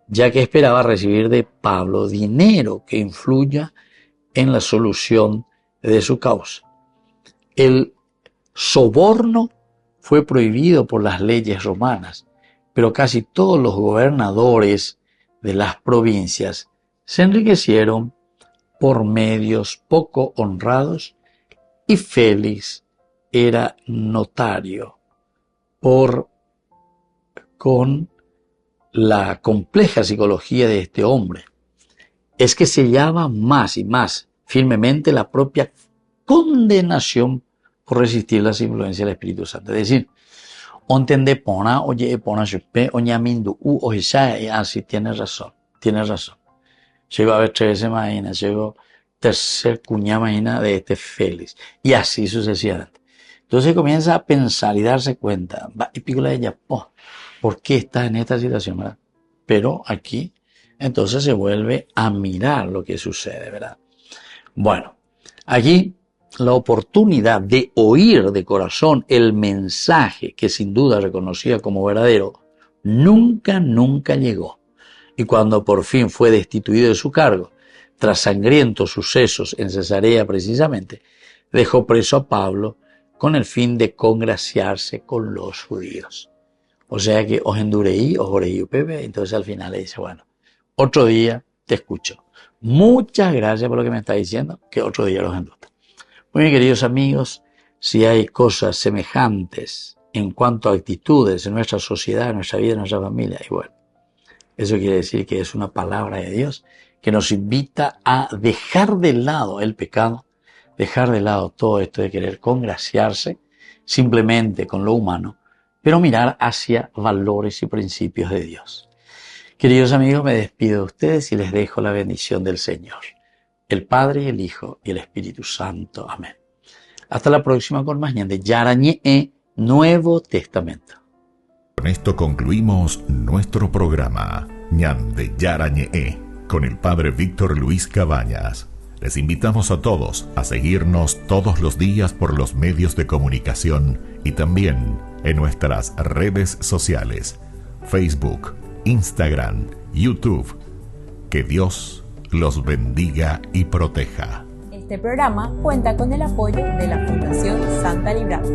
ya que esperaba recibir de Pablo dinero que influya en la solución de su causa. El soborno fue prohibido por las leyes romanas, pero casi todos los gobernadores de las provincias se enriquecieron por medios poco honrados y Félix era notario con la compleja psicología de este hombre. Es que sellaba más y más firmemente la propia condenación por resistir las influencias del Espíritu Santo. Es decir, ontende pona, oye, pona, chupe, oñamindu, así tiene razón. Llegó a ver 3 veces más, llegó tercer cuñada más de este Félix, y así sucesivamente. Entonces comienza a pensar y darse cuenta, y pico de ella, ¿por qué estás en esta situación, verdad? Pero aquí, entonces se vuelve a mirar lo que sucede, ¿verdad? Bueno, aquí la oportunidad de oír de corazón el mensaje que sin duda reconocía como verdadero, nunca llegó. Y cuando por fin fue destituido de su cargo, tras sangrientos sucesos en Cesarea precisamente, dejó preso a Pablo con el fin de congraciarse con los judíos. O sea que os endureí, os oreí, Pepe. Entonces al final le dice, bueno, otro día te escucho. Muchas gracias por lo que me está diciendo, que otro día los endulta. Muy bien, queridos amigos, si hay cosas semejantes en cuanto a actitudes en nuestra sociedad, en nuestra vida, en nuestra familia, y bueno, eso quiere decir que es una palabra de Dios que nos invita a dejar de lado el pecado, dejar de lado todo esto de querer congraciarse simplemente con lo humano, pero mirar hacia valores y principios de Dios. Queridos amigos, me despido de ustedes y les dejo la bendición del Señor, el Padre y el Hijo y el Espíritu Santo. Amén. Hasta la próxima con más de Yarañe Nuevo Testamento. Con esto concluimos nuestro programa Ñan de Yarañe con el Padre Víctor Luis Cabañas. Les invitamos a todos a seguirnos todos los días por los medios de comunicación y también en nuestras redes sociales, Facebook, Instagram, YouTube. Que Dios los bendiga y proteja. Este programa cuenta con el apoyo de la Fundación Santa Librada.